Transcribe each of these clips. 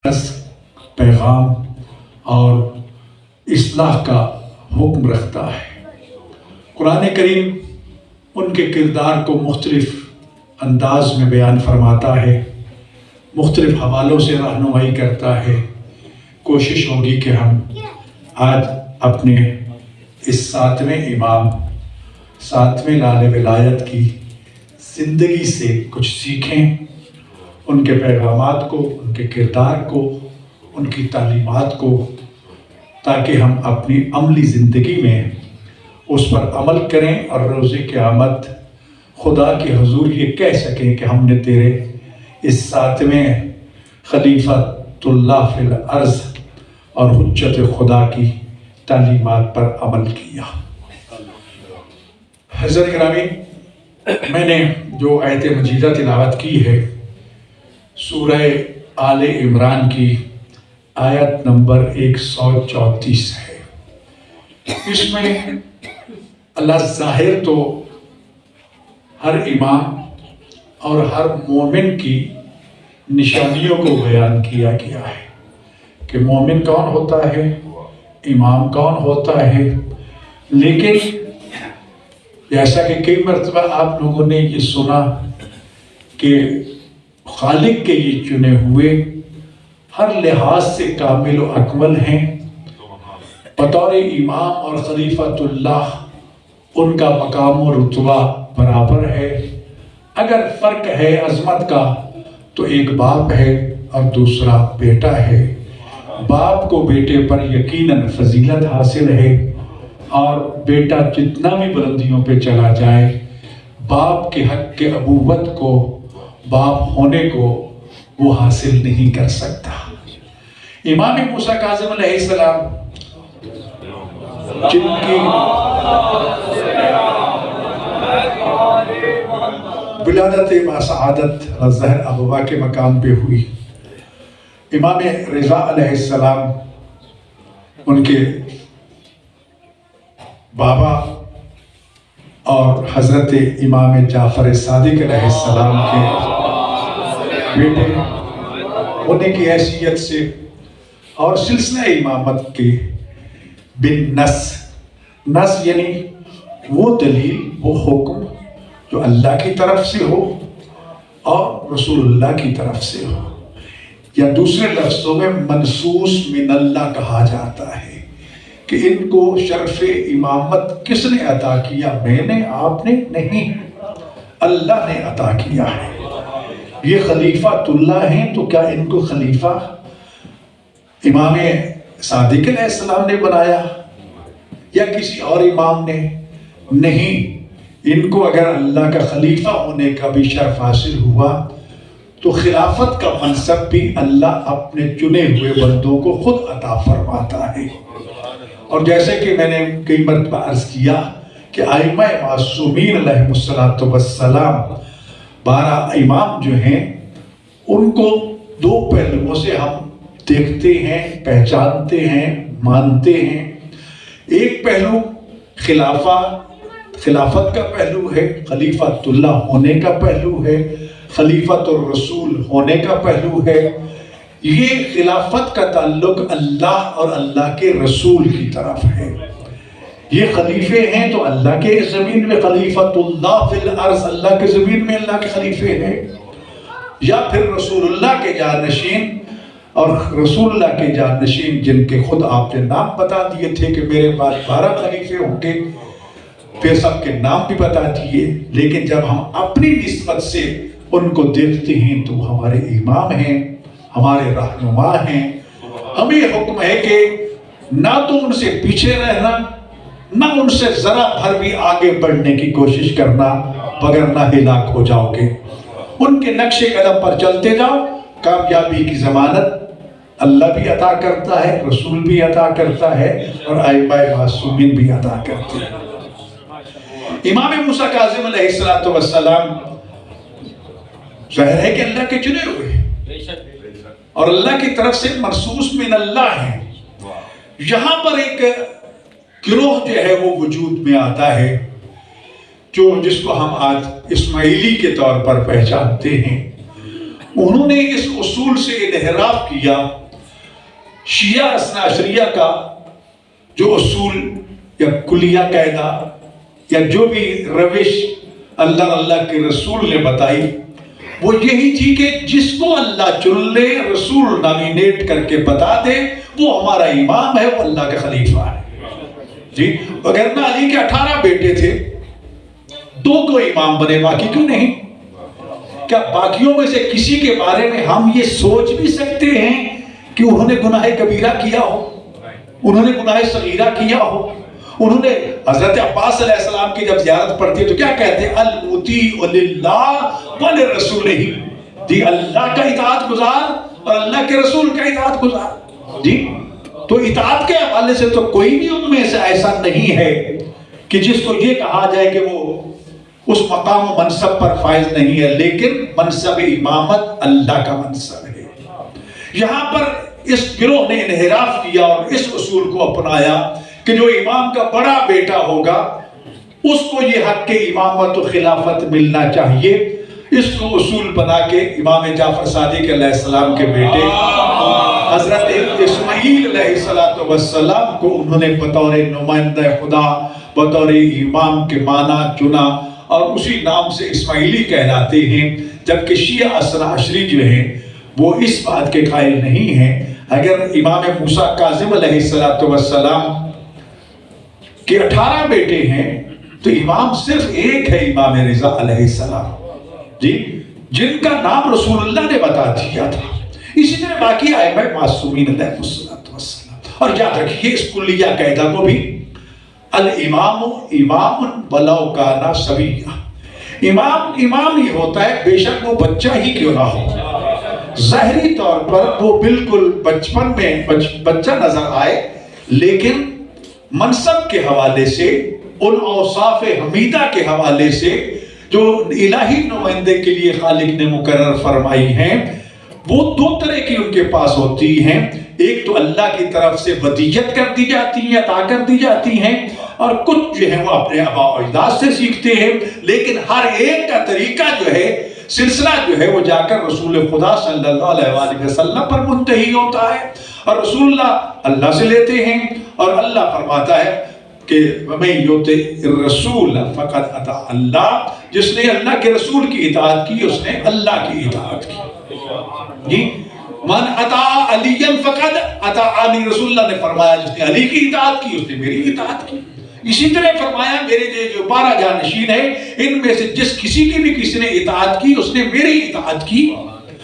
پیغام اور اصلاح کا حکم رکھتا ہے۔ قرآن کریم ان کے کردار کو مختلف انداز میں بیان فرماتا ہے، مختلف حوالوں سے رہنمائی کرتا ہے۔ کوشش ہوگی کہ ہم آج اپنے اس 7ویں امام، 7ویں لال ولایت کی زندگی سے کچھ سیکھیں، ان کے پیغامات کو، ان کے کردار کو، ان کی تعلیمات کو، تاکہ ہم اپنی عملی زندگی میں اس پر عمل کریں اور روز قیامت خدا کے حضور یہ کہہ سکیں کہ ہم نے تیرے اس 7ویں خلیفۃ اللہ فی الارض اور حجت خدا کی تعلیمات پر عمل کیا۔ حضرت گرامی، میں نے جو آیت مجیدہ تلاوت کی ہے سورہ آل عمران کی آیت نمبر 134 ہے۔ اس میں اللہ ظاہر تو ہر امام اور ہر مومن کی نشانیوں کو بیان کیا گیا ہے کہ مومن کون ہوتا ہے، امام کون ہوتا ہے، لیکن جیسا کہ کئی مرتبہ آپ لوگوں نے یہ سنا کہ خالق کے یہ چنے ہوئے ہر لحاظ سے کامل و اکمل ہیں، بطور امام اور خلیفۃ اللہ ان کا مقام و رتبہ برابر ہے۔ اگر فرق ہے عظمت کا تو ایک باپ ہے اور دوسرا بیٹا ہے۔ باپ کو بیٹے پر یقیناً فضیلت حاصل ہے، اور بیٹا جتنا بھی بلندیوں پہ چلا جائے باپ کے حق کے ابوت کو، باپ ہونے کو وہ حاصل نہیں کر سکتا۔ امام موسیٰ کاظم علیہ السلام جن کی ولادت با سعادت ظہر ابوا کے مقام پہ ہوئی، امام رضا علیہ السلام ان کے بابا اور حضرت امام جعفر صادق علیہ السلام کے بیٹے ہونے کی حیثیت سے اور سلسلہ امامت کے بن نس یعنی وہ دلیل، وہ حکم جو اللہ کی طرف سے ہو اور رسول اللہ کی طرف سے ہو، یا دوسرے لفظوں میں منصوص من اللہ کہا جاتا ہے کہ ان کو شرف امامت کس نے عطا کیا؟ میں نے، آپ نے نہیں، اللہ نے عطا کیا ہے۔ یہ خلیفۃ اللہ ہیں تو کیا ان کو خلیفہ امام صادق علیہ السلام نے بنایا یا کسی اور امام نے؟ نہیں، ان کو اگر اللہ کا خلیفہ ہونے کا بھی شرف حاصل ہوا تو خلافت کا منصب بھی اللہ اپنے چنے ہوئے بندوں کو خود عطا فرماتا ہے۔ اور جیسے کہ میں نے کئی مرتبہ عرض کیا کہ ائمہ معصومین علیہ السلام 12 امام جو ہیں ان کو 2 پہلوؤں سے ہم دیکھتے ہیں، پہچانتے ہیں، مانتے ہیں۔ ایک پہلو خلافت کا پہلو ہے، خلیفۃ اللہ ہونے کا پہلو ہے، خلیفۃ الرسول ہونے کا پہلو ہے۔ یہ خلافت کا تعلق اللہ اور اللہ کے رسول کی طرف ہے۔ یہ خلیفے ہیں تو اللہ کے زمین میں خلیفۃ اللہ فی الارض، اللہ کے زمین میں اللہ کے خلیفے ہیں، یا پھر رسول اللہ کے جانشین، اور رسول اللہ کے جانشین جن کے خود آپ نے نام بتا دیے تھے کہ میرے بعد 12 خلیفے ہوں گے، پھر سب کے نام بھی بتا دیے، لیکن جب ہم اپنی نسبت سے ان کو دیکھتے ہیں تو وہ ہمارے امام ہیں، ہمارے رہنما ہیں۔ ہمیں حکم ہے کہ نہ تو ان سے پیچھے رہنا، نہ ان سے ذرا بھر بھی آگے بڑھنے کی کوشش کرنا، وگرنہ ہلاک ہو جاؤ گے۔ ان کے نقش قدم پر چلتے جاؤ، کامیابی کی ضمانت اللہ بھی عطا کرتا ہے، رسول بھی عطا کرتا ہے، اور ائمہ معصومین بھی عطا کرتے ہیں۔ امام موسیٰ کاظم علیہ السلام ظاہر ہے کہ اللہ کے چنے ہوئے ہیں اور اللہ کی طرف سے مرصوص من اللہ ہیں۔ یہاں پر ایک گروہ جو ہے وہ وجود میں آتا ہے جس کو ہم آج اسماعیلی کے طور پر پہچانتے ہیں۔ انہوں نے اس اصول سے انحراف کیا. شیعہ اثنا عشریہ کا جو اصول یا کلیہ قاعدہ یا جو بھی روش اللہ کے رسول نے بتائی وہ یہی تھی کہ جس کو اللہ چن لے، رسول نامینیٹ کر کے بتا دے، وہ ہمارا امام ہے، وہ اللہ کا خلیفہ ہے. جی وگرنہ علی کے 18 بیٹے تھے، 2 امام بنے، باقی کیوں نہیں؟ کیا باقیوں میں سے کسی کے بارے میں ہم یہ سوچ بھی سکتے ہیں کہ انہوں نے گناہ کبیرہ کیا ہو، انہوں نے گناہ صغیرہ کیا ہو؟ انہوں نے حضرت عباس علیہ السلام کی جب زیارت پڑھتی ہے تو کیا کہتے ہیں؟ المطیع للہ ولرسولہ، جی اللہ کا اطاعت گزار اور اللہ کے رسول کا اطاعت گزار. جی تو اطاعت کے حوالے سے تو کوئی بھی ان میں سے ایسا نہیں ہے کہ جس کو یہ کہا جائے کہ وہ اس مقام و منصب پر فائز نہیں ہے، لیکن منصب امامت اللہ کا منصب ہے. یہاں پر اس گروہ نے انحراف کیا اور اس اصول کو اپنایا کہ جو امام کا بڑا بیٹا ہوگا اس کو یہ حق کے امامت و خلافت ملنا چاہیے. اس کو اصول بنا کے امام جعفر صادق علیہ السلام کے بیٹے حضرت اسماعیل علیہ السلام کو انہوں نے بطور نمائندہ خدا، بطور امام کے معنی چنا اور اسی نام سے اسماعیلی کہلاتے ہیں. جبکہ شیعہ اثنا عشری جو ہیں وہ اس بات کے قائل نہیں ہیں. اگر امام موسیٰ کاظم علیہ السلام کے 18 بیٹے ہیں تو امام صرف ایک ہے، امام رضا علیہ السلام، جی جن کا نام رسول اللہ نے بتا دیا تھا. اسی طرح باقی ائمہ معصومین علیہ السلام. اور یاد رکھیے اس کلیہ قاعدہ کو بھی، الامام امام ولو کان صبیا، امام ہی ہوتا ہے بے شک وہ بچہ ہی کیوں نہ ہو. ظاہری طور پر وہ بالکل بچپن میں بچہ نظر آئے، لیکن منصب کے حوالے سے، ان اوصاف حمیدہ کے حوالے سے جو الہی نمائندے کے لیے خالق نے مقرر فرمائی ہیں، وہ 2 طرح کی ان کے پاس ہوتی ہیں. ایک تو اللہ کی طرف سے ودیت کر دی جاتی ہیں، عطا کر دی جاتی ہیں، اور کچھ جو ہے وہ اپنے آباء و اجداد سے سیکھتے ہیں. لیکن ہر ایک کا طریقہ جو ہے، سلسلہ جو ہے وہ جا کر رسول خدا صلی اللہ علیہ وآلہ وسلم پر منتہی ہوتا ہے، اور رسول اللہ سے لیتے ہیں. اور اللہ فرماتا ہے کہ وَمَن يُطِعِ الرَّسُولَ فَقَدْ أَطَاعَ اللَّهَ، جس نے اللہ کے رسول کی اطاعت کی اس نے اللہ کی اطاعت کی. جی من اطاع علیًا فقد اطاعنی، رسول اللہ نے فرمایا جس نے علی کی اطاعت کی اس نے میری اطاعت کی. اسی طرح فرمایا میرے جو 12 جانشین ہیں ان میں سے جس کسی کی بھی کسی نے اطاعت کی اس نے میری اطاعت کی.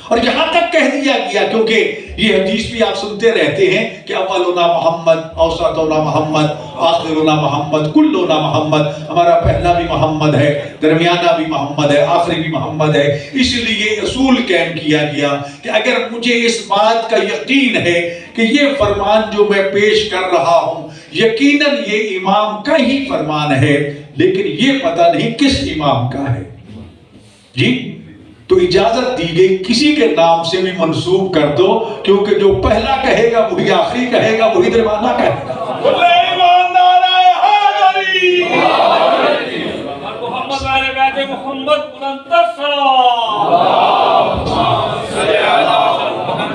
اور یہاں تک کہہ دیا گیا، کیونکہ یہ حدیث بھی آپ سنتے رہتے ہیں کہ اولنا محمد، اوسطنا محمد، آخرنا محمد، کلنا محمد، ہمارا پہلا بھی محمد ہے، درمیانہ بھی محمد ہے، آخری بھی محمد ہے. اس لیے اصول قائم کیا گیا کہ اگر مجھے اس بات کا یقین ہے کہ یہ فرمان جو میں پیش کر رہا ہوں یقیناً یہ امام کا ہی فرمان ہے، لیکن یہ پتہ نہیں کس امام کا ہے، جی تو اجازت دی گئی کسی کے نام سے بھی منسوب کر دو، کیونکہ جو پہلا کہے گا وہی آخری کہے گا، وہی درمیانہ کہے گا.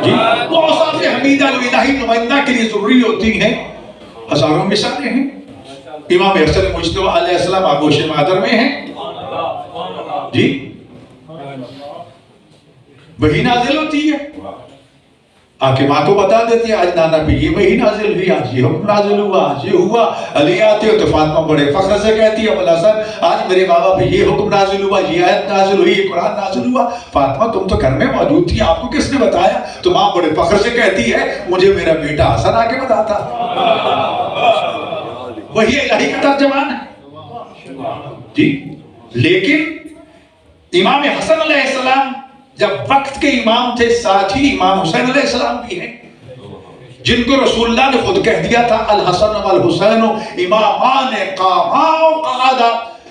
جی وہ اوصاف حمیدہ جو الہی نمائندہ کے لیے ضروری ہوتی ہیں ہزاروں مثالیں ہیں. امام حسن مجتبی علیہ السلام آغوش مادر میں ہیں، جی وہی نازل ہوتی ہے، آ کے ماں کو بتا دیتی ہے آج نانا پہ یہ وہی نازل ہوئی، آج یہ حکم نازل ہوا، آج یہ ہوا. علی آتے ہو تو فاطمہ بڑے فخر سے کہتی ہے ابوالحسن آج میرے بابا پہ یہ حکم نازل ہوا، یہ آیت نازل ہوئی، یہ قرآن نازل ہوا. فاطمہ تم تو گھر میں موجود تھی، آپ کو کس نے بتایا؟ تو ماں بڑے فخر سے کہتی ہے مجھے میرا بیٹا حسن آ کے بتاتا. وہی الہی کا ترجمان ہے. جی لیکن امام حسن علیہ السلام جب وقت کے امام تھے، ساتھ ہی امام حسین علیہ السلام بھی ہیں جن کو رسول اللہ نے خود کہہ دیا تھا الحسن والحسین امامان قاما وقعدا.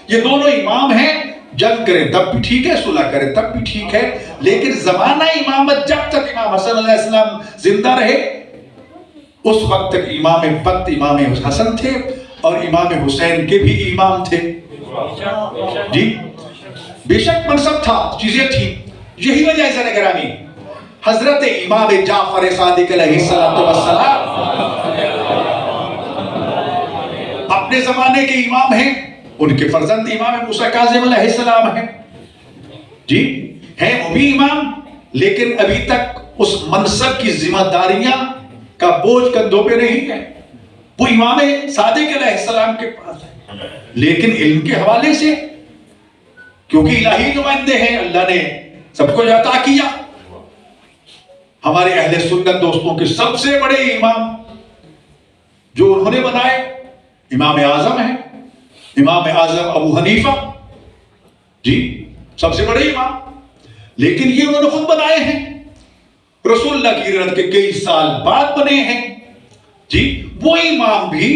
یہ دونوں امام ہیں، جنگ کریں تب بھی ٹھیک ہے، صلح کریں تب بھی ٹھیک ہے، لیکن زمانہ امامت جب تک امام حسن علیہ السلام زندہ رہے اس وقت تک امام وقت امام حسن تھے اور امام حسین کے بھی امام تھے. جی بے شک منصب تھا، چیزیں تھیں. یہی وجہ ہے سر گرامی حضرت امام جعفر صادق علیہ السلام اپنے زمانے کے امام ہیں، ان کے فرزند امام موسیٰ کاظم علیہ السلام ہیں، جی ہیں وہ بھی امام، لیکن ابھی تک اس منصب کی ذمہ داریاں کا بوجھ کندھوں پہ نہیں ہے۔ وہ امام صادق علیہ السلام کے پاس ہے، لیکن علم کے حوالے سے کیونکہ الہی نمائندے ہیں، اللہ نے سب کو عطا کیا۔ ہمارے اہل سنت دوستوں کے سب سے بڑے امام جو انہوں نے بنائے امام اعظم ہیں، امام اعظم ابو حنیفہ، جی سب سے بڑے امام، لیکن یہ انہوں نے خود بنائے ہیں، رسول اللہ کی رحمت کے کئی سال بعد بنے ہیں، جی وہ امام بھی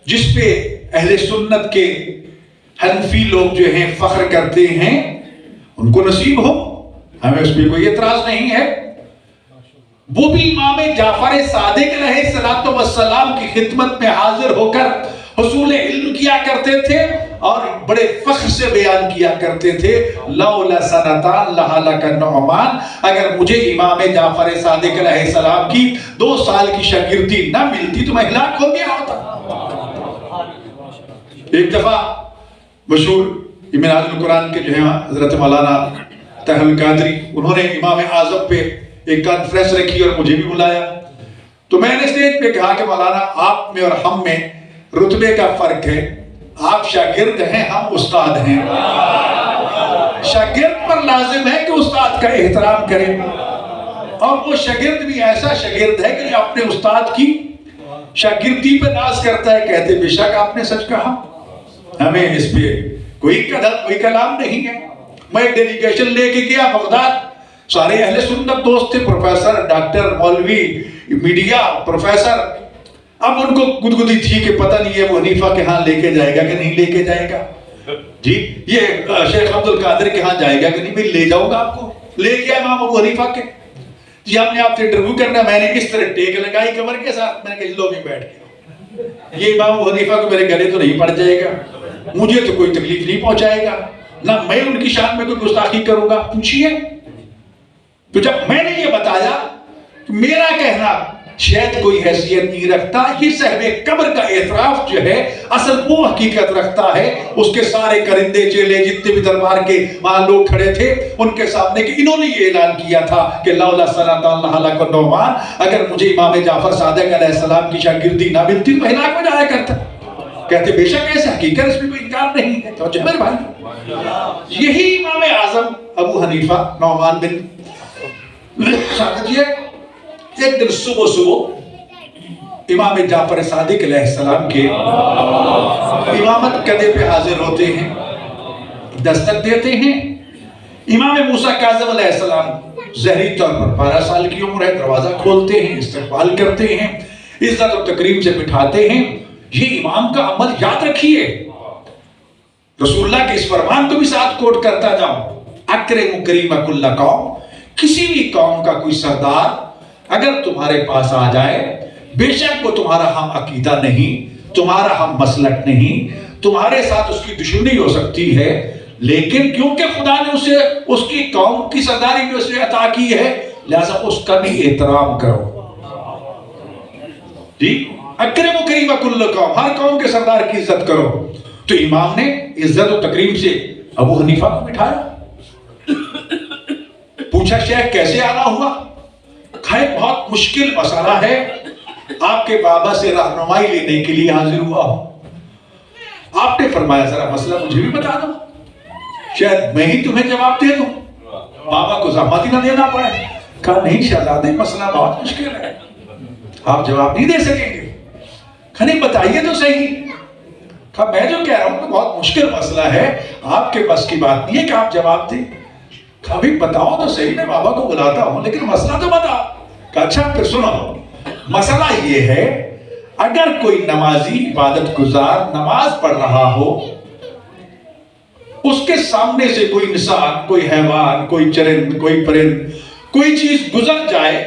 جس پہ اہل سنت کے حنفی لوگ جو ہیں فخر کرتے ہیں، ان کو نصیب ہو، ہمیں اس پہ کوئی اعتراض نہیں ہے۔ وہ بھی امام جعفر صادق علیہ السلام کی خدمت میں حاضر ہو کر حصول علم کیا کرتے تھے اور بڑے فخر سے بیان کیا کرتے تھے، لولا سنتان لہلک النعمان، اگر مجھے امام جعفر صادق علیہ السلام کی 2 سال کی شاگردی نہ ملتی تو میں ہلاک ہو گیا ہوتا۔ ایک دفعہ مشہور امراض القرآن کے جو ہیں حضرت مولانا طاہر القادری، انہوں نے امام اعظم پہ ایک کانفرنس رکھی اور مجھے بھی بلایا، تو میں نے اسٹیج پہ کہا کہ مولانا آپ میں اور ہم میں رتبے کا فرق ہے، آپ شاگرد ہیں، ہم استاد ہیں، شاگرد پر لازم ہے کہ استاد کا احترام کرے، اور وہ شاگرد بھی ایسا شاگرد ہے کہ اپنے استاد کی شاگردی پہ ناز کرتا ہے، کہتے بے شک آپ نے سچ کہا، ہمیں اس پہ کوئی کلام نہیں ہے۔ میں ایک ڈیلیگیشن لے کے گیا بغداد، سارے اہل سنت دوست تھے، پروفیسر، ڈاکٹر، مولوی، میڈیا پروفیسر، اب ان کو گدگدی تھی کہ پتہ نہیں ہے وہ حنیفہ کے ہاں لے کے جائے گا کہ نہیں لے کے جائے گا، جی یہ شیخ عبد القادر کے ہاں جائے گا کہ نہیں، میں لے جاؤں گا آپ کو، لے گیا امام ابو حنیفہ کے، جی ہم نے آپ سے انٹرویو کرنا، میں نے اس طرح ٹیک لگائی کمر کے ساتھ، میں نے کہا لو بھی بیٹھ گیا، یہ امام ابو حنیفہ کو میرے گلے تو نہیں پڑ جائے گا، مجھے تو کوئی تکلیف نہیں پہنچائے گا، نہ میں ان کی شان میں کوئی گستاخی کروں گا، پوچھئے۔ تو جب میں نے یہ بتایا کہ میرا کہنا شاید کوئی حیثیت نہیں رکھتا، یہ صاحب قبر کا اعتراف جو ہے اصل وہ حقیقت رکھتا ہے، اس کے سارے کرندے چیلے جتنے بھی دربار کے وہاں لوگ کھڑے تھے ان کے سامنے کہ انہوں نے یہ اعلان کیا تھا کہ لولا سنتان لہلک النعمان، اگر مجھے امام جعفر صادق علیہ السلام کی شاگردی نہ ملتی تو ہلاک ہو جایا کرتا۔ کہتے بے شک ایسے حقیقت، اس میں کوئی انکار نہیں ہے۔ تو میرے بھائی یہی امام اعظم ابو حنیفہ نعمان بن ایک دن صبح امام جعفر صادق علیہ السلام کے امامت قدے پہ حاضر ہوتے ہیں، دستک دیتے ہیں۔ امام موسیٰ کاظم علیہ السلام ظاہری طور پر 12 سال کی عمر ہے، دروازہ کھولتے ہیں، استقبال کرتے ہیں، عزت و تکریم سے بٹھاتے ہیں۔ یہ امام کا عمل یاد رکھیے، رسول اللہ کے اس فرمان کو بھی ساتھ کوٹ کرتا جاؤں، اکرم کریم کل قوم، کسی بھی قوم کا کوئی سردار اگر تمہارے پاس آ جائے، بے شک وہ تمہارا ہم عقیدہ نہیں، تمہارا ہم مسلک نہیں، تمہارے ساتھ اس کی دشمنی ہو سکتی ہے، لیکن کیونکہ خدا نے اسے اس کی قوم کی سرداری بھی اسے عطا کی ہے، لہذا اس کا بھی احترام کرو۔ جی اکرم و کریم کل قوم، ہر قوم کے سردار کی عزت کرو۔ تو امام نے عزت و تکریم سے ابو حنیفہ کو بٹھایا، پوچھا شیخ کیسے آنا ہوا؟ کھائے بہت مشکل مسئلہ ہے، آپ کے بابا سے رہنمائی لینے کے لیے حاضر ہوا ہوں۔ آپ نے فرمایا ذرا مسئلہ مجھے بھی بتا دو، شاید میں ہی تمہیں جواب دے دوں، بابا کو زحمت ہی نہ دینا پڑے۔ کہا نہیں شہزادے، مسئلہ بہت مشکل ہے، آپ جواب نہیں دے سکیں گے۔ کہا نہیں بتائیے تو صحیح۔ کہا میں جو کہہ رہا ہوں کہ بہت مشکل مسئلہ ہے، آپ کے بس کی بات نہیں ہے کہ آپ جواب دیں۔ کہا بھی بتاؤ تو صحیح، میں بابا کو بلاتا ہوں، لیکن مسئلہ تو بتاؤ۔ کہا اچھا پھر سنو، مسئلہ یہ ہے اگر کوئی نمازی عبادت گزار نماز پڑھ رہا ہو، اس کے سامنے سے کوئی انسان، کوئی حیوان، کوئی چرند، کوئی پرند، کوئی چیز گزر جائے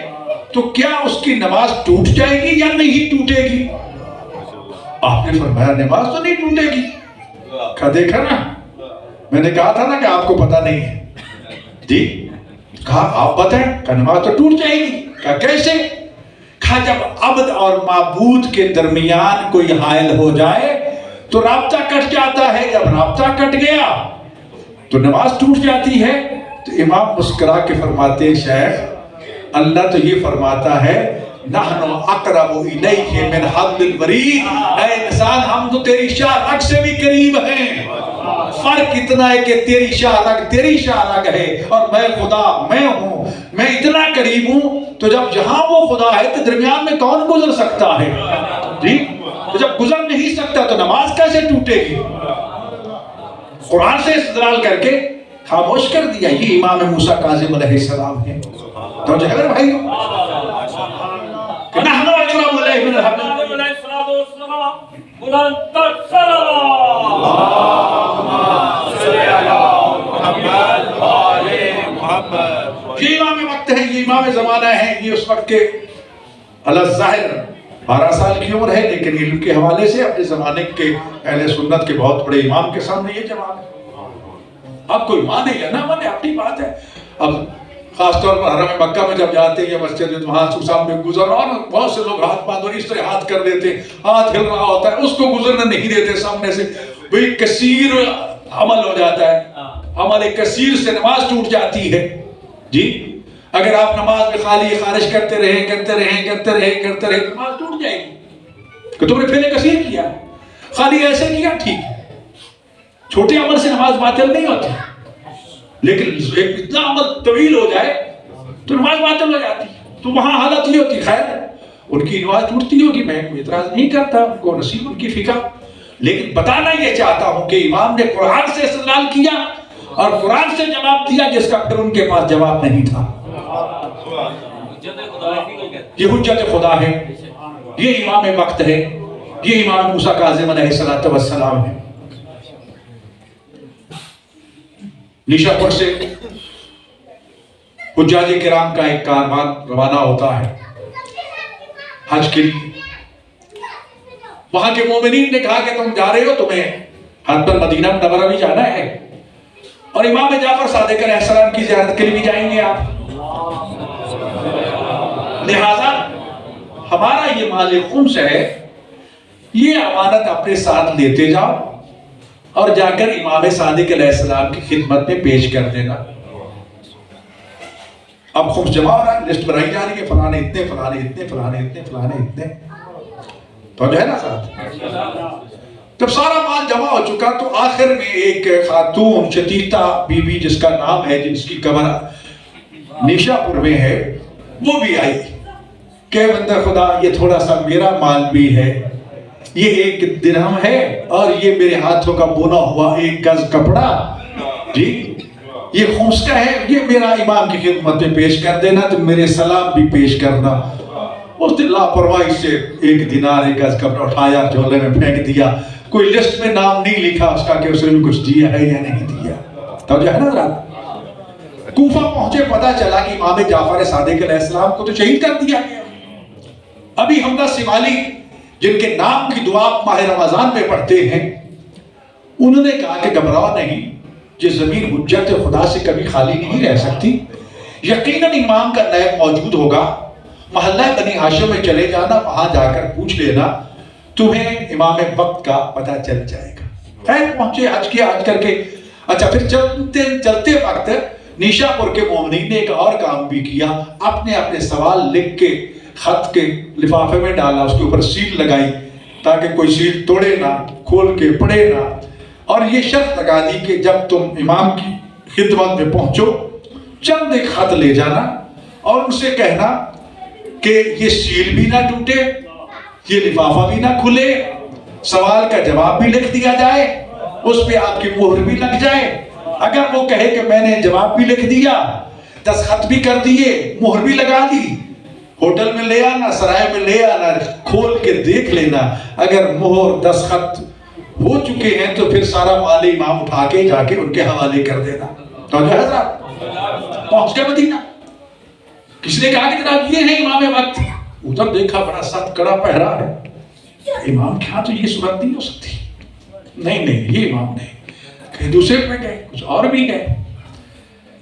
تو کیا اس کی نماز ٹوٹ جائے گی یا نہیں ٹوٹے گی؟ آپ نے فرمایا نماز تو نہیں ٹوٹے گی۔ کہا دیکھا نا، میں نے کہا تھا نا کہ آپ کو پتہ نہیں ہے۔ جی کہا آپ بتائیں، کہ نماز تو ٹوٹ جائے گی. کہا کیسے؟ کہا جب عبد اور معبود کے درمیان کوئی حائل ہو جائے تو رابطہ کٹ جاتا ہے. جب رابطہ کٹ گیا تو نماز ٹوٹ جاتی ہے. تو امام مسکرا کے فرماتے ہیں شیخ اللہ تو یہ فرماتا ہے نحن اقرب الیہ من حبل الورید، اے انسان ہم تو تیری شاہ رگ سے بھی قریب ہیں. فرق اتنا ہے کہ تیری شاہ رگ ہے اور میں خدا میں ہوں، میں اتنا قریب ہوں. تو جب جہاں وہ خدا ہے تو درمیان میں کون گزر سکتا ہے؟ جی تو جب گزر نہیں سکتا تو نماز کیسے ٹوٹے گی؟ قرآن سے استدلال کر کے خاموش کر دیا. یہ امام موسیٰ کاظم علیہ السلام ہے. تو جو ہے میرے بھائیو کہ نحن اقرب الیہ من حبل یہ امام وقت ہے، یہ امام زمانہ ہے. یہ اس وقت کے الظاہر 12 سال کی عمر ہے، لیکن علم کے حوالے سے اپنے زمانے کے اہل سنت کے بہت بڑے امام کے سامنے یہ جواب ہے. اب کوئی مانے یا نہ مانے اپنی بات ہے. اب خاص طور پر حرم مکہ میں جب جاتے ہیں یا مسجد وہاں سامنے گزر اور بہت سے لوگ ہاتھ باندھ اور اس طرح ہاتھ کر دیتے ہیں، ہاتھ ہل رہا ہوتا ہے، اس کو گزرنا نہیں دیتے سامنے سے. وہی کثیر عمل ہو جاتا ہے. عمل کثیر سے نماز ٹوٹ جاتی ہے. جی اگر آپ نماز میں خالی خارج کرتے رہے نماز ٹوٹ جائے گی کہ تم نے پھر کثیر کیا، خالی ایسے کیا ٹھیک ہے. چھوٹے عمل سے نماز باطل نہیں ہوتی، لیکن ایک اتنا عمل طویل ہو جائے تو نماز باطل ہو جاتی. تو وہاں حالت یہ ہوتی، خیر ان کی نماز ٹوٹتی ہوگی، میں اعتراض نہیں کرتا، ان کو نصیب ان کی فکر. لیکن بتانا یہ چاہتا ہوں کہ امام نے قرآن سے استدلال کیا اور قرآن سے جواب دیا جس کا پھر ان کے پاس جواب نہیں تھا. یہ حجت خدا ہے، یہ امام وقت ہے، یہ امام موسیٰ کاظم علیہ السلام ہے. نیشا پور سے حجاج کرام کا ایک کاروان روانہ ہوتا ہے حج کے لیے. وہاں کے مومنین نے کہا کہ تم جا رہے ہو، تمہیں حج پر مدینہ منورہ بھی جانا ہے اور امام جعفر صادق علیہ السلام کی زیارت کے لیے بھی جائیں گے آپ. لہذا ہمارا یہ مال خمس ہے، یہ امانت اپنے ساتھ لیتے جاؤ اور جا کر امام صادق علیہ السلام کی خدمت میں پیش کر دینا. اب خمس جمع ہو رہا ہے، لسٹ بنائی جا رہی ہے، فلانے اتنے، فلانے اتنے، فلانے اتنے، فلانے اتنے. تو جو ہے نا ساتھ جب سارا مال جمع ہو چکا تو آخر میں ایک خاتون شتیتا بی بی جس کا نام ہے، جس کی قبر نیشا پور میں ہے، وہ بھی آئی کہ بندہ خدا یہ تھوڑا سا میرا مال بھی ہے، یہ 1 درہم ہے اور یہ میرے ہاتھوں کا بنا ہوا 1 گز کپڑا، جی یہ خمس کا ہے، یہ میرا امام کی خدمت میں پیش کر دینا، تو میرے سلام بھی پیش کرنا. اس دن لاپرواہی سے 1 دینار 1 گز کپڑا اٹھایا، جھولے میں پھینک دیا. کوئی لسٹ میں نام نہیں لکھا اس کا کہ اس نے بھی کچھ دیا ہے یا نہیں دیا. تو جو ہے نا ذرا کوفہ پہنچے، پتا چلا کہ امام جعفر صادق علیہ السلام کو تو شہید کر دیا گیا. ابھی حمزہ سمالی جن کے نام کی دعا ماہ رمضان میں پڑھتے ہیں، انہوں نے کہا کہ گھبراؤ نہیں، یہ زمین حجت خدا سے کبھی خالی نہیں رہ سکتی. یقیناً امام کا نائب موجود ہوگا، محلہ بنی ہاشم میں چلے جانا، وہاں جا کر پوچھ لینا، تمہیں امام وقت کا پتہ چل جائے گا. خیر پہنچے، حج کیا، حج کر کے اچھا پھر چلتے وقت نیشا پور کے مومنین نے ایک اور کام بھی کیا. اپنے سوال لکھ کے خط کے لفافے میں ڈالا، اس کے اوپر سیل لگائی تاکہ کوئی سیل توڑے نہ، کھول کے پڑھے نہ. اور یہ شرط لگا دی کہ جب تم امام کی خدمت میں پہنچو چند ایک خط لے جانا اور ان سے کہنا کہ یہ سیل بھی نہ ٹوٹے، یہ لفافہ بھی نہ کھلے، سوال کا جواب بھی لکھ دیا جائے، اس پہ آپ کی مہر بھی لگ جائے. اگر وہ کہے کہ میں نے جواب بھی لکھ دیا، دستخط بھی کر دیے، مہر بھی لگا دی، ہوٹل میں لے آنا، سرائے میں لے آنا، کھول کے دیکھ لینا، اگر مہر دستخط ہو چکے ہیں تو پھر سارا مال امام اٹھا کے جا کے ان کے حوالے کر دینا. تو جو حضرات پہنچ گئے مدینہ. کسی نے کہا کہ جناب یہ ہے امام وقت. ادھر دیکھا بڑا سخت کڑا پہرا ہے. امام کیا تو یہ صورت نہیں ہو سکتی، نہیں یہ امام نہیں. کہیں دوسرے پہ گئے، کچھ اور بھی گئے.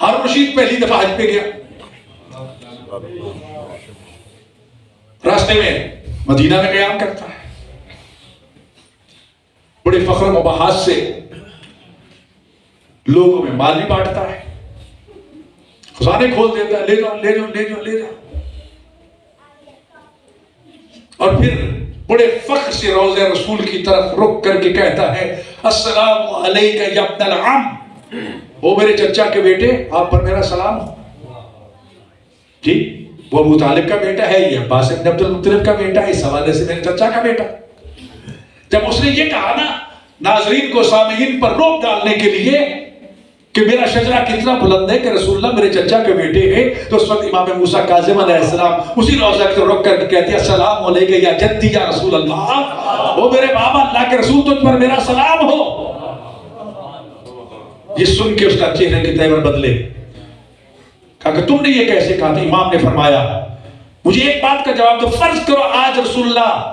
ہارون رشید پہلی دفعہ حج پہ گیا، راستے میں مدینہ میں قیام کرتا ہے، بڑے فخر مباحث سے لوگوں میں مال بھی بانٹتا ہے، خزانے کھول دیتا ہے، لے جاؤ لے جاؤ لے جاؤ لے جاؤ، اور پھر بڑے فخر سے روضہ رسول کی طرف رک کر کے کہتا ہے السلام علیکہ یا ابن العم، وہ میرے چچا کے بیٹے، آپ پر میرا سلام ہو۔ جی وہ ابو طالب کا بیٹا ہے، یہ عباس بن عبد المطلب کا بیٹا ہے، اس حوالے سے میرے چچا کا بیٹا۔ جب اس نے یہ کہا نا ناظرین کو سامعین پر روک ڈالنے کے لیے کہ میرا شجرہ کتنا بلند ہے کہ رسول اللہ میرے چچا کے بیٹے ہیں، تو اس وقت امام موسیٰ کاظم علیہ السلام اسی روضہ کی رک کر کے کہتے ہیں السلام علیکہ یا جدی یا رسول اللہ، وہ میرے بابا اللہ کے رسول تجھ پر میرا سلام ہو۔ یہ سن کے اس کا چہرے کے تیور بدلے، کہا کہ تم نے یہ کیسے کہا؟ تو امام نے فرمایا مجھے ایک بات کا جواب دو، فرض کرو آج رسول اللہ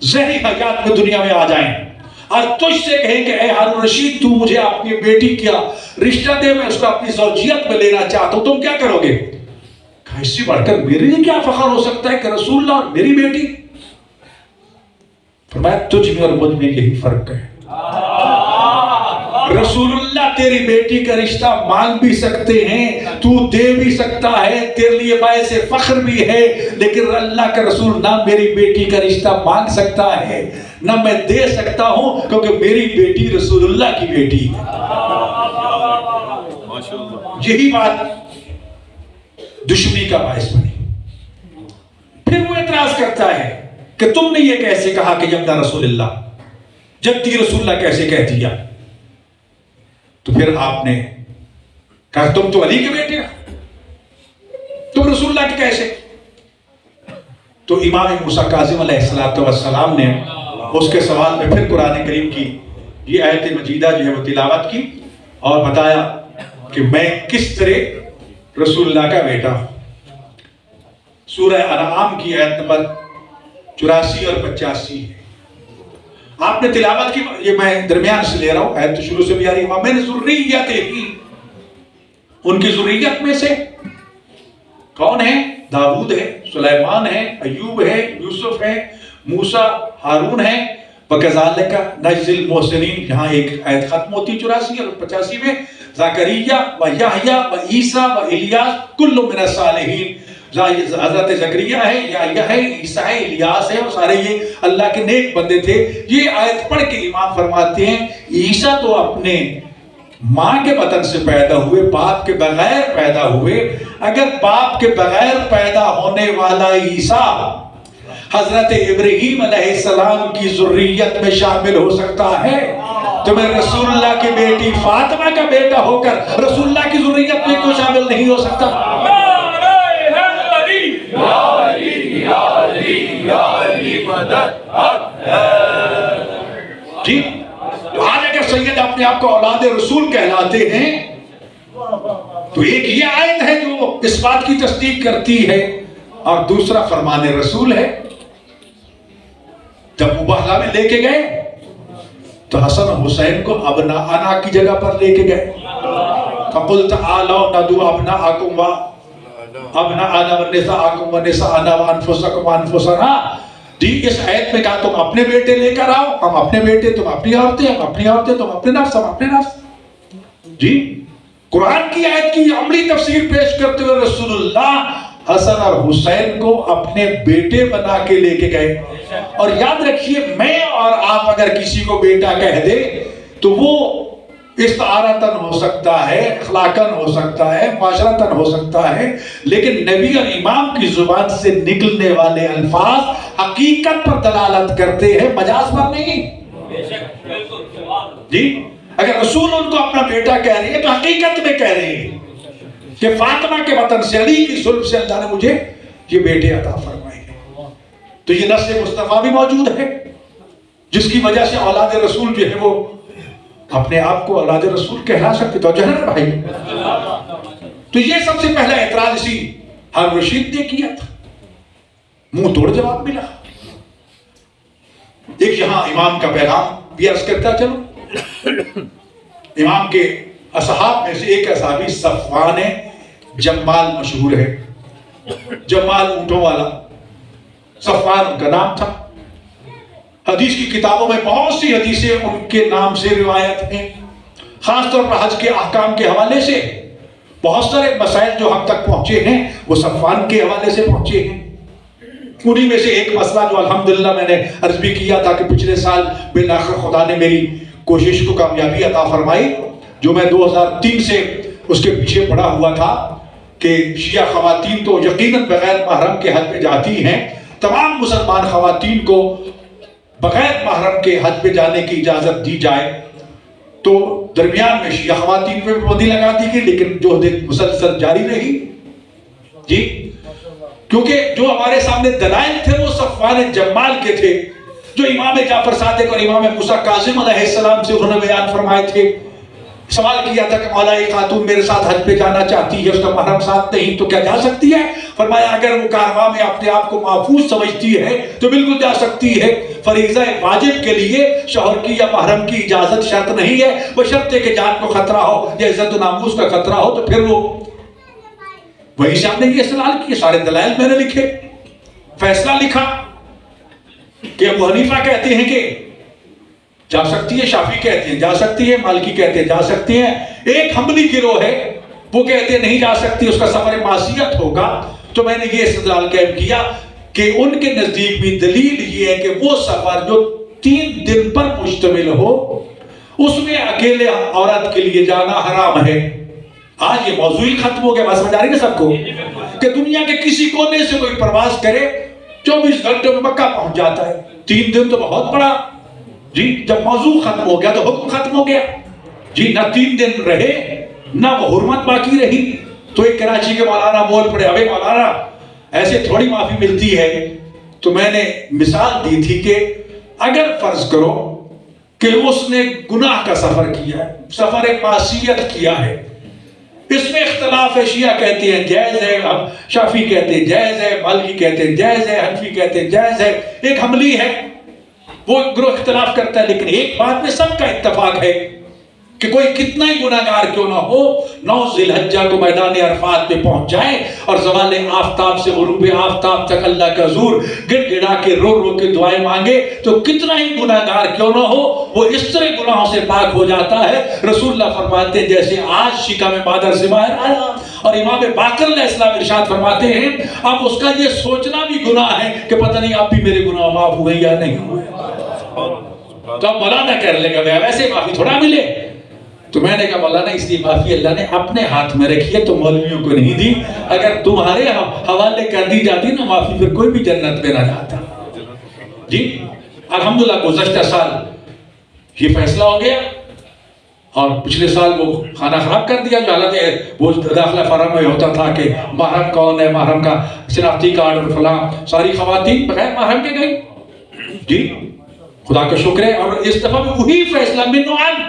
ظہری حیات میں دنیا میں آ جائیں، آج تجھ سے کہیں کہ اے ہارون رشید تو مجھے اپنی بیٹی کیا رشتہ دے، میں اس کو اپنی زوجیت میں لینا چاہتا ہوں، تم کیا کرو گے؟ کہا اس سے بڑھ کر میرے لیے کیا فخر ہو سکتا ہے کہ رسول اللہ اور میری بیٹی؟ فرمایا تجھ میں اور مجھ میں یہی فرق ہے، رسول اللہ تیری بیٹی کا رشتہ مانگ بھی سکتے ہیں، تو دے بھی سکتا ہے، تیرے لیے باعث فخر بھی ہے، لیکن اللہ کا رسول نہ میری بیٹی کا رشتہ مانگ سکتا ہے نہ میں دے سکتا ہوں، کیونکہ میری بیٹی رسول اللہ کی بیٹی ہے۔ یہی بات دشمنی کا باعث بنی۔ پھر وہ اعتراض کرتا ہے کہ تم نے یہ کیسے کہا کہ یمنا رسول اللہ، جدی رسول اللہ کیسے کہہ دیا؟ تو پھر آپ نے کہا تم تو علی کے بیٹے ہو، تم رسول اللہ کے کیسے؟ تو امام موسیٰ کاظم علیہ السلام نے اس کے سوال میں پھر قرآن کریم کی یہ آیت مجیدہ جو ہے وہ تلاوت کی اور بتایا کہ میں کس طرح رسول اللہ کا بیٹا ہوں۔ سورہ انعام کی آیت نمبر 84 اور 85 ہے، آپ نے تلاوت کی، یہ میں درمیان سے لے رہا ہوں، آیت تو شروع سے بھی آ رہی ہے، میں نے ذریت ہی، ان کی ذریت میں سے کون ہے؟ داؤد ہے، سلیمان ہے، ایوب ہے، یوسف ہے، موسیٰ، ہارون ہے، وَكَذَلِكَ نَجْزِي الْمُحْسِنِينَ، یہاں ایک آیت ختم ہوتی 84 اور 85 میں، زکریا و یحییٰ و عیسیٰ و الیاس کل من الصالحین، حضرت زکریا ہے، یحییٰ ہے، عیسیٰ ہے، الیاس ہے، اور سارے یہ اللہ کے نیک بندے تھے۔ یہ آیت پڑھ کے امام فرماتے ہیں عیسیٰ تو اپنے ماں کے بطن سے پیدا ہوئے، باپ کے بغیر پیدا ہوئے، اگر باپ کے بغیر پیدا ہونے والا عیسیٰ حضرت ابراہیم علیہ السلام کی ذریت میں شامل ہو سکتا ہے، تو میں رسول اللہ کی بیٹی فاطمہ کا بیٹا ہو کر رسول اللہ کی ذریت میں کیوں شامل نہیں ہو سکتا؟ جی آج اگر سید اپنے آپ کو اولاد رسول کہلاتے ہیں تو ایک یہ آیت ہے جو اس بات کی تصدیق کرتی ہے، اور دوسرا فرمان رسول ہے۔ جب مباہلہ میں لے کے گئے تو حسن حسین کو ابناءنا کی جگہ پر لے کے گئے، فَقُلْ تَعَالَوْا نَدْعُوا أَبْنَاءَكُمْ وَأَبْنَاءَنَا وَنِسَاءَنَا وَنِسَاءَنَا وَأَنفُسَكُمْ وَأَنفُسَنَا۔ جی اس آیت میں کہا تم اپنے بیٹے لے کر آؤ، ہم اپنے بیٹے، تم اپنی عورتیں، ہم اپنی عورتیں، تم اپنے نفس، ہم اپنے نفس۔ جی قرآن کی آیت کی عملی تفسیر پیش کرتے ہوئے رسول اللہ حسن اور حسین کو اپنے بیٹے بنا کے لے کے گئے۔ اور یاد رکھیے میں اور آپ اگر کسی کو بیٹا کہہ دے تو وہ استعارتاً ہو سکتا ہے، اخلاقاً ہو سکتا ہے، معاشرتاً ہو سکتا ہے، لیکن نبی اور امام کی زبان سے نکلنے والے الفاظ حقیقت پر دلالت کرتے ہیں، مجاز پر نہیں۔ جی اگر رسول ان کو اپنا بیٹا کہہ رہے ہیں تو حقیقت میں کہہ رہے ہیں کہ فاطمہ کے وطن سے، علی کی صلب سے اللہ نے مجھے یہ بیٹے عطا فرمائے ہیں۔ تو یہ نسل مصطفیٰ بھی موجود ہے جس کی وجہ سے اولاد رسول جو ہے وہ اپنے آپ کو اولاد رسول کہلا سکتے۔ تو جنرل بھائی، تو یہ سب سے پہلا اعتراض اسی ہارون رشید نے کیا تھا، منہ توڑ جواب ملا۔ ایک یہاں امام کا پیغام بھی عرض کرتا چلو، امام کے اصحاب میں سے ایک اصحابی صفوان جمال مشہور ہے، جمال اونٹوں والا، صفوان ان کا نام تھا۔ حدیث کی کتابوں میں بہت سی حدیثیں ان کے نام سے روایت ہیں، خاص طور پر حج کے احکام کے حوالے سے بہت سارے مسائل جو ہم تک پہنچے ہیں وہ صفوان کے حوالے سے پہنچے ہیں۔ انہی میں سے ایک مسئلہ جو الحمدللہ میں نے عرض بھی کیا تھا کہ پچھلے سال بالآخر خدا نے میری کوشش کو کامیابی عطا فرمائی، جو میں 2003 سے اس کے پیچھے پڑا ہوا تھا کہ شیعہ خواتین تو یقیناً بغیر محرم کے حج پہ جاتی ہیں، تمام مسلمان خواتین کو بغیر محرم کے حج پہ جانے کی اجازت دی جائے۔ تو درمیان میں شیعہ خواتین پہ پابندی لگا دی گئی، لیکن جو مسلسل جاری رہی جی، کیونکہ جو ہمارے سامنے دلائل تھے وہ صفوان جمال کے تھے، جو امام جعفر صادق اور امام موسیٰ کاظم علیہ السلام سے انہوں نے بیان فرمائے تھے۔ سوال کیا تھا کہ مولا ایک خاتون میرے ساتھ حج پہ جانا چاہتی ہے، اس کا محرم ساتھ نہیں، تو کیا جا سکتی ہے؟ فرمایا اگر وہ کارواں میں اپنے آپ کو محفوظ سمجھتی ہے تو بالکل جا سکتی ہے۔ فریضہ واجب کے لیے شوہر کی یا محرم کی اجازت شرط نہیں ہے، وہ شرط ہے کہ جان کو خطرہ ہو یا عزت و ناموس کا خطرہ ہو، تو پھر وہ وہی سے ہم نے یہ استدلال کیے، سارے دلائل میں نے لکھے، فیصلہ لکھا کہ ابو حنیفہ کہتے ہیں کہ جا سکتی ہے، شافعی کہتے ہیں جا سکتی ہے، مالکی کہتے ہیں جا سکتی ہیں، ایک حنبلی گروہ ہے وہ کہتے ہیں نہیں جا سکتی، اس کا سفر معصیت ہوگا۔ تو میں نے یہ استدلال قائم کیا کہ ان کے نزدیک بھی دلیل یہ ہے کہ وہ سفر جو 3 دن پر مشتمل ہو اس میں اکیلے عورت کے لیے جانا حرام ہے۔ آج یہ موضوع ہی ختم ہو گیا، بات سمجھ آ رہی ہے سب کو کہ دنیا کے کسی کونے سے کوئی پرواز کرے 24 گھنٹوں میں مکہ پہنچ جاتا ہے، 3 دن تو بہت بڑا جی۔ جب موضوع ختم ہو گیا تو حکم ختم ہو گیا جی، نہ 3 دن رہے نہ وہ حرمت باقی رہی۔ تو ایک کراچی کے مولانا بول پڑے، ابے مولانا ایسے تھوڑی معافی ملتی ہے۔ تو میں نے مثال دی تھی کہ اگر فرض کرو کہ اس نے گناہ کا سفر کیا ہے، سفر معصیت کیا ہے، اس میں اختلاف ہے، شیعہ کہتے ہیں جائز ہے، شافعی کہتے ہیں جائز ہے، مالکی کہتے ہیں جائز ہے، حنفی کہتے ہیں جائز ہے، ایک حنبلی ہے وہ گروہ اختلاف کرتا ہے، لیکن ایک بات میں سب کا اتفاق ہے کہ کوئی کتنا ہی گناہگار کیوں نہ ہو 9 ذی الحجہ کو میدان عرفات پہ پہنچ جائے اور زوال آفتاب سے غروب آفتاب تک اللہ کا حضور گڑ گڑا کے رو رو کے دعائیں مانگے، تو کتنا ہی گناہگار کیوں نہ ہو وہ اس طرح گناہوں سے پاک ہو جاتا ہے۔ رسول اللہ فرماتے ہیں جیسے آج شکم مادر سے باہر آیا، اور امام باقر علیہ السلام ارشاد فرماتے ہیں اب اس کا یہ سوچنا بھی گناہ ہے کہ پتہ نہیں اب بھی میرے گناہ معاف ہوئے یا نہیں ہوئے۔ تو اب مولانا کہنے لگا ویسے معافی تھوڑا ملے، تو میں نے کہا مولانا اس لیے معافی اللہ نے اپنے ہاتھ میں رکھی ہے، تو مولویوں کو نہیں دی، اگر تمہارے حوالے کر دی جاتی نا معافی پھر کوئی بھی جنت میں نہ جاتا جی۔ الحمدللہ گزشتہ سال یہ فیصلہ ہو گیا، اور پچھلے سال وہ کھانا خراب کر دیا جو حالت وہ داخلہ فارم میں ہوتا تھا کہ محرم کون ہے، محرم کا شناختی کارڈ اور فلاں، ساری خواتین بغیر محرم کے گئی جی۔ خدا کا شکر ہے، اور اس دفعہ بھی وہی فیصلہ منوعن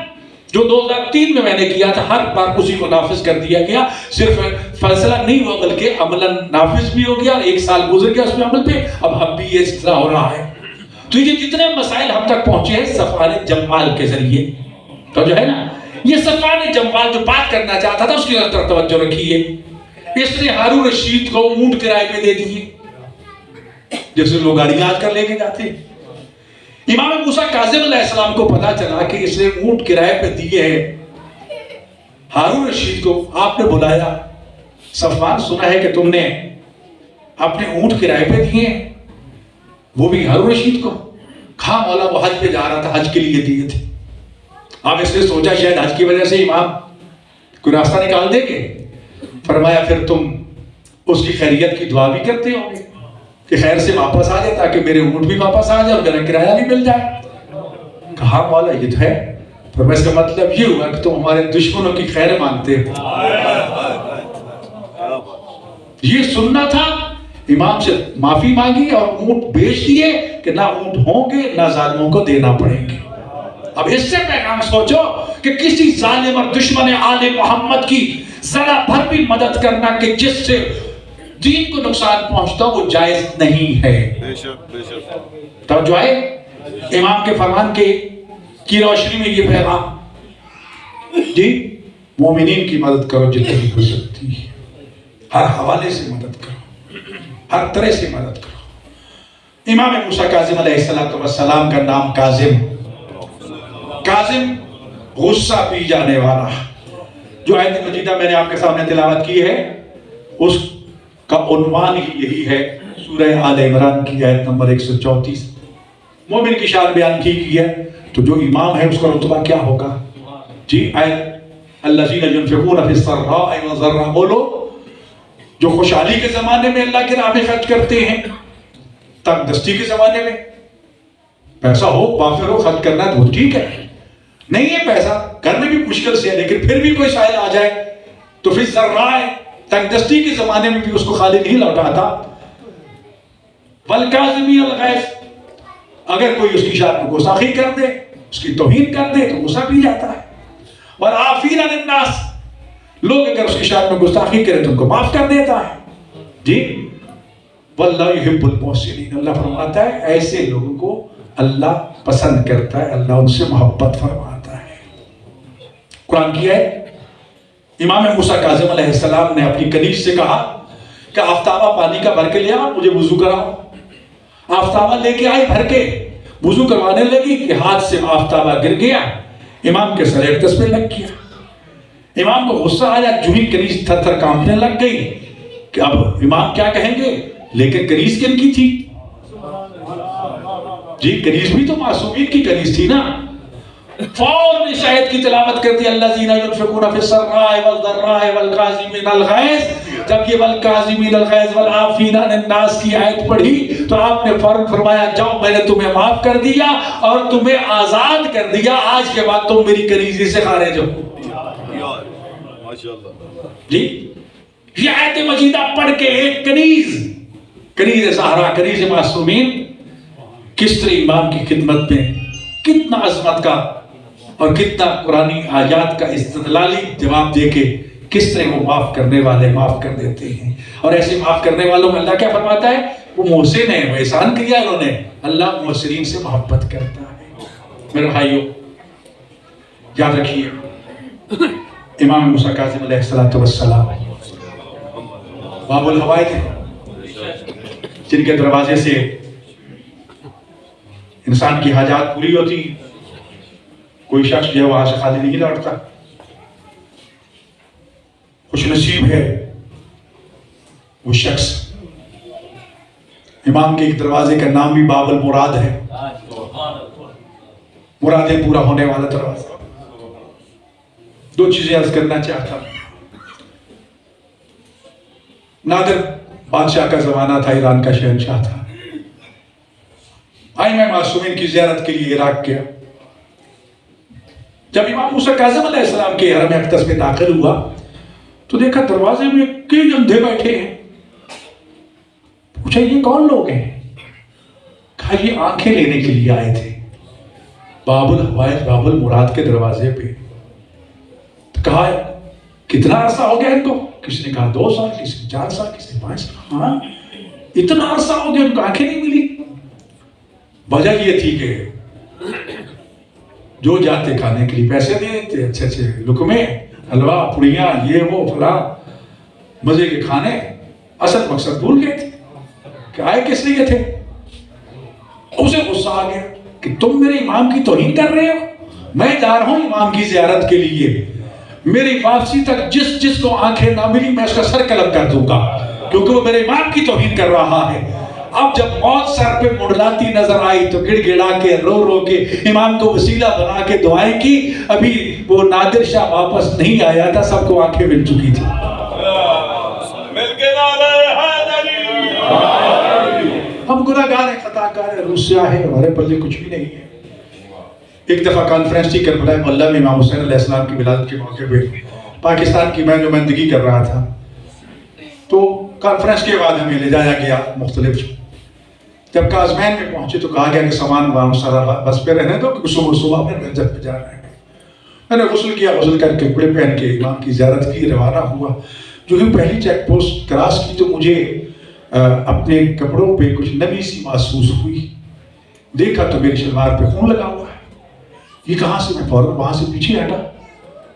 جو 2003 میں نے کیا تھا ہر بار اسی کو نافذ کر دیا گیا، صرف فیصلہ نہیں ہوا بلکہ عملاً نافذ بھی ہو گیا، اور 1 سال گزر گیا اس میں عمل پہ، اب بھی یہ سلسلہ ہو رہا ہے۔ تو یہ جتنے مسائل ہم تک پہنچے ہیں صفوان جمال کے ذریعے، تو جو ہے نا یہ صفوان جمال جو بات کرنا چاہتا تھا اس کی طرف توجہ رکھیے۔ اس نے ہارون رشید کو اونٹ کرائے پہ دے دیے، جیسے لوگ گاڑیاں آج کر لے کے جاتے ہیں۔ امام موسیٰ کاظم علیہ السلام کو پتا چلا کہ اس نے اونٹ کرائے پہ دیے ہیں، ہارون رشید کو آپ نے بلایا، صفوان سنا ہے کہ تم نے اپنے اونٹ کرائے پہ دیے ہیں، وہ بھی ہارون رشید کو؟ کہا مولا وہ حج پہ جا رہا تھا، حج کے لیے دیے تھے۔ اب اس نے سوچا شاید حج کی وجہ سے امام کوئی راستہ نکال دے گے، فرمایا پھر تم اس کی خیریت کی دعا بھی کرتے ہو گے کہ خیر سے واپس آ جائے تاکہ میرے اونٹ بھی واپس آ جائے اور میرا کرایہ بھی مل جائے۔ کہا مولا یہ تو ہے، پر اس کا مطلب یہ ہوا کہ تم ہمارے دشمنوں کی خیر مانگتے ہو۔ یہ سننا تھا، امام سے معافی مانگی اور اونٹ بیچ دیے کہ نہ اونٹ ہوں گے نہ ظالموں کو دینا پڑیں گے۔ اب اس سے پیغام سوچو کہ کسی ظالم اور دشمن آل محمد کی ذرا بھر بھی مدد کرنا کہ جس سے دین کو نقصان پہنچتا وہ جائز نہیں ہے۔ توجہ ہے امام کے فرمان کی روشنی میں یہ پیغام جی۔ مومنین کی مدد کرو جتنی ہو سکتی ہے، ہر حوالے سے مدد کرو، ہر طرح سے مدد کرو۔ امام موسیٰ کاظم علیہ السلام کا نام کاظم، کاظم غصہ پی جانے والا۔ جو آیت مجیدہ میں نے آپ کے سامنے تلاوت کی ہے اس کا عنوان ہی یہی ہے، سورہ آل عمران کی آیت نمبر 134۔ مومن کی شان بیان کی ہے، تو جو امام ہے اس کا رتبہ کیا ہوگا؟ جی آیت الذین ينفقون فی السراء والضراء، وہ لوگ جو خوشحالی کے زمانے میں اللہ کی راہ میں خرچ کرتے ہیں، تنگ دستی کے زمانے میں پیسہ ہو وافر ہو خرچ کرنا تو ٹھیک ہے، نہیں ہے پیسہ گھر میں بھی مشکل سے ہے لیکن پھر بھی کوئی سائل آ جائے تو فی السراء تنگ دستی کے زمانے میں بھی اس کو خالی نہیں لوٹاتا۔ والکاظمین الغیظ، اگر کوئی اس کی شان میں گستاخی کر دے، اس کی توہین کر دے تو غصہ پی جاتا ہے۔ والعافین عن الناس، لوگ اگر اس کی شان میں گستاخی کرے تو ان کو معاف کر دیتا ہے۔ جی واللہ یحب المحسنین، اللہ فرماتا ہے ایسے لوگوں کو اللہ پسند کرتا ہے، اللہ ان سے محبت فرماتا ہے۔ قرآن کی ہے، امام موسیٰ کاظم علیہ السلام نے اپنی کنیز سے کہا کہ آفتابہ پانی کا بھر کے لے آؤ، مجھے وضو کراؤ۔ آفتابہ لے کے آئی بھر کے، وضو کروانے لگی کہ ہاتھ سے آفتابہ گر گیا، امام کے سر ایک تسبیح لگ گیا۔ امام کو غصہ آیا، جو ہی کنیز تھر تھر کانپنے لگ گئی کہ اب امام کیا کہیں گے، لیکن کنیز کن کی تھی؟ جی کنیز بھی تو معصومین کی کنیز تھی نا۔ فوراً اس آیت کی تلاوت کرتی الذین ينفقون فی السراء والضراء والکاظمین الغیظ۔ جب یہ والکاظمین الغیظ والعافین عن الناس کی آیت پڑھی تو آپ نے فوراً فرمایا جاؤ میں نے تمہیں معاف کر دیا اور تمہیں آزاد کر دیا، آج کے بعد تم میری کنیزی سے خارج ہو۔ جی یہ آیت مجیدہ پڑھ کے ایک کنیز زہرا، کنیز معصومین کس طرح امام کی خدمت میں کتنا عظمت کا اور کتنا قرآنی آیات کا استدلالی جواب دے کے کس طرح وہ معاف کرنے والے معاف کر دیتے ہیں۔ اور ایسے معاف کرنے والوں میں اللہ کیا فرماتا ہے؟ وہ محسن ہیں، وہ احسان کیا انہوں نے، اللہ محسنین سے محبت کرتا ہے۔ میرے بھائیوں یاد رکھیے، امام موسیٰ کاظم علیہ السلام باب الحوائج جن کے دروازے سے انسان کی حاجات پوری ہوتی، کوئی شخص جو ہے وہاں سے خالی نہیں لوٹتا۔ خوش نصیب ہے وہ شخص۔ امام کے ایک دروازے کا نام بھی باب المراد ہے، مرادیں پورا ہونے والا دروازہ۔ دو چیزیں عرض کرنا چاہتا ہوں۔ نادر بادشاہ کا زمانہ تھا، ایران کا شہنشاہ تھا۔ میں معصومین کی زیارت کے لیے عراق گیا۔ جب امام موسیٰ کاظم علیہ السلام کے حرم اقدس میں داخل ہوا تو دیکھا دروازے میں کئی اندھے بیٹھے ہیں۔ پوچھا یہ کون لوگ ہیں؟ کہا یہ آنکھیں لینے کے لیے آئے تھے باب الحوائج باب المراد کے دروازے پہ۔ کہا کتنا عرصہ ہو گیا ان کو؟ کسی نے کہا 2 سال، کسی نے 4 سال، کسی نے 5 سال۔ ہاں اتنا عرصہ ہو گیا ان کو آنکھیں نہیں ملی۔ وجہ یہ تھی کہ جو جاتے کھانے کے لیے پیسے دے دیتے، اچھے اچھے لقمے، حلوہ، پڑیاں، یہ وہ فلاں مزے کے کھانے، اصل مقصد بھول گئے تھے کہ آئے کس لیے تھے۔ اسے غصہ آ گیا کہ تم میرے امام کی توہین کر رہے ہو، میں جا رہا ہوں امام کی زیارت کے لیے، میری واپسی تک جس کو آنکھیں نہ ملی میں اس کا سر قلم کر دوں گا کیونکہ وہ میرے امام کی توہین کر رہا ہے۔ اب جب موت سر پہ منڈلاتی نظر آئی تو گڑ گڑا کے رو رو کے امام کو وسیلہ بنا کے دعائیں کی۔ ابھی وہ نادر شاہ واپس نہیں آیا تھا، سب کو آنکھیں مل چکی تھی۔ ہم گناہگار ہیں، خطا کار ہیں، روسیہ ہے، ہمارے پلے کچھ بھی نہیں ہے۔ ایک دفعہ کانفرنس تھی کربلا محلہ میں، امام حسین علیہ السلام کی ولادت کے موقع پہ پاکستان کی میں نمائندگی کر رہا تھا، تو کانفرنس کے بعد ہمیں لے جایا گیا مختلف۔ جب کازمین میں پہنچے تو کہا گیا کہ سامان وہاں سارا بس پہ رہنے دو کہ صبح میں رجب پہ جانا ہے۔ میں نے غسل کیا، غسل کر کے کپڑے پہن کے امام کی زیارت کی، روانہ ہوا۔ جو ہی پہلی چیک پوسٹ کراس کی تو مجھے اپنے کپڑوں پہ کچھ نمی سی محسوس ہوئی۔ دیکھا تو میری شلوار پہ خون لگا ہوا ہے۔ یہ کہاں سے؟ میں فوراً وہاں سے پیچھے ہٹا،